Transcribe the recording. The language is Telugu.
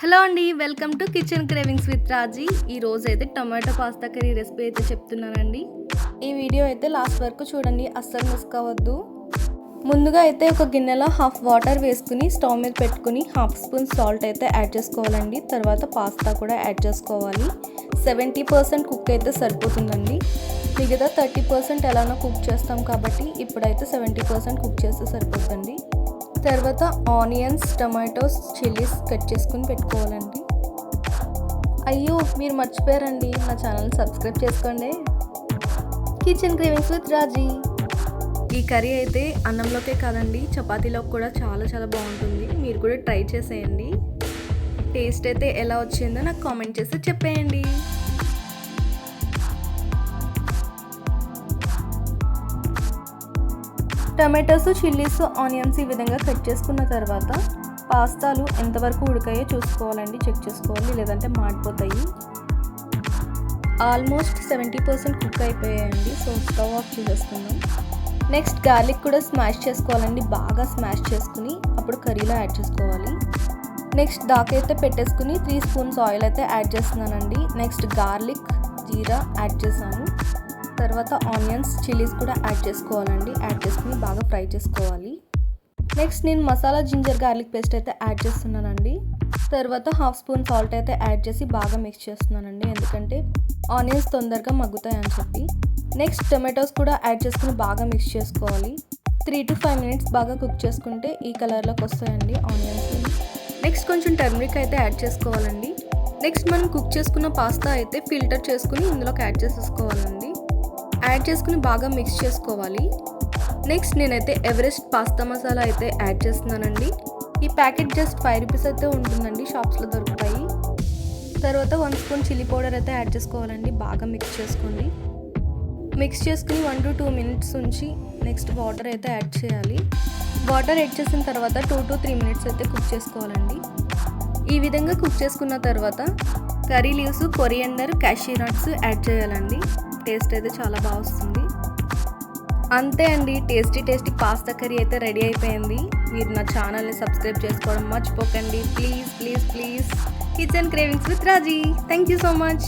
హలో అండి, welcome to kitchen cravings with Raji. ఈరోజు అయితే టొమాటో పాస్తా కర్రీ రెసిపీ అయితే చెప్తున్నానండి. ఈ వీడియో అయితే లాస్ట్ వరకు చూడండి, అస్సలు మిస్ కావద్దు. ముందుగా అయితే ఒక గిన్నెలో హాఫ్ వాటర్ వేసుకుని స్టవ్ మీద పెట్టుకుని హాఫ్ స్పూన్ సాల్ట్ అయితే యాడ్ చేసుకోవాలండి. తర్వాత పాస్తా కూడా యాడ్ చేసుకోవాలి. 70% కుక్ అయితే సరిపోతుందండి. మిగతా 30% ఎలానో కుక్ చేస్తాం కాబట్టి ఇప్పుడైతే 70% కుక్ చేస్తే సరిపోతుంది. తర్వాత ఆనియన్స్, టమాటోస్, చిల్లీస్ కట్ చేసుకుని పెట్టుకోవాలండి. అయ్యో, మీరు మర్చిపోయారండి, నా ఛానల్ సబ్స్క్రైబ్ చేసుకోండి. కిచెన్ క్రేవింగ్స్ విత్ రాజీ. ఈ కర్రీ అయితే అన్నంలోకే కాదండి, చపాతీలోకి కూడా చాలా చాలా బాగుంటుంది. మీరు కూడా ట్రై చేసేయండి. టేస్ట్ అయితే ఎలా వచ్చిందో నాకు కామెంట్ చేసి చెప్పేయండి. టమాటోస్, చిల్లీస్, ఆనియన్స్ ఈ విధంగా కట్ చేసుకున్న తర్వాత పాస్తాలు ఎంతవరకు ఉడికాయో చూసుకోవాలండి, చెక్ చేసుకోవాలి, లేదంటే మాడిపోతాయి. ఆల్మోస్ట్ 70% కుక్ అయిపోయాయండి. సో స్టవ్ ఆఫ్ చేసేసుకుందాం. నెక్స్ట్ గార్లిక్ కూడా స్మాష్ చేసుకోవాలండి, బాగా స్మాష్ చేసుకుని అప్పుడు కర్రీలో యాడ్ చేసుకోవాలి. నెక్స్ట్ దాకైతే పెట్టేసుకుని 3 స్పూన్స్ ఆయిల్ అయితే యాడ్ చేస్తున్నానండి. నెక్స్ట్ గార్లిక్, జీరా యాడ్ చేశాను. తర్వాత ఆనియన్స్, చిల్లీస్ కూడా యాడ్ చేసుకోవాలండి. యాడ్ చేసుకుని బాగా ఫ్రై చేసుకోవాలి. నెక్స్ట్ నేను మసాలా జింజర్ గార్లిక్ పేస్ట్ అయితే యాడ్ చేస్తున్నానండి. తర్వాత హాఫ్ స్పూన్ సాల్ట్ అయితే యాడ్ చేసి బాగా మిక్స్ చేస్తున్నానండి, ఎందుకంటే ఆనియన్స్ తొందరగా మగ్గుతాయని చెప్పి. నెక్స్ట్ టొమాటోస్ కూడా యాడ్ చేసుకుని బాగా మిక్స్ చేసుకోవాలి. 3 to 5 minutes బాగా కుక్ చేసుకుంటే ఈ కలర్లోకి వస్తాయండి ఆనియన్స్. నెక్స్ట్ కొంచెం టర్మరిక్ అయితే యాడ్ చేసుకోవాలండి. నెక్స్ట్ మనం కుక్ చేసుకున్న పాస్తా అయితే ఫిల్టర్ చేసుకుని ఇందులోకి యాడ్ చేసేసుకోవాలండి. యాడ్ చేసుకుని బాగా మిక్స్ చేసుకోవాలి. నెక్స్ట్ నేనైతే ఎవరెస్ట్ పాస్తా మసాలా అయితే యాడ్ చేస్తున్నానండి. ఈ ప్యాకెట్ జస్ట్ 5 రూపీస్ అయితే ఉంటుందండి, షాప్స్లో దొరుకుతాయి. తర్వాత 1 స్పూన్ చిల్లీ పౌడర్ అయితే యాడ్ చేసుకోవాలండి. బాగా మిక్స్ చేసుకోండి. మిక్స్ చేసుకుని 1 to 2 minutes ఉంచి నెక్స్ట్ వాటర్ అయితే యాడ్ చేయాలి. వాటర్ యాడ్ చేసిన తర్వాత 2 to 3 minutes అయితే కుక్ చేసుకోవాలండి. ఈ విధంగా కుక్ చేసుకున్న తర్వాత curry leaves, coriander, cashew nuts add చేయాలండి. టేస్ట్ అయితే చాలా బాగా వస్తుంది. అంతే అండి, టేస్టీ పాస్తా కర్రీ అయితే రెడీ అయిపోయింది. మీరు నా ఛానల్ని సబ్స్క్రైబ్ చేసుకోవడం మర్చిపోకండి. Please kitchen cravings with Raji. Thank you so much.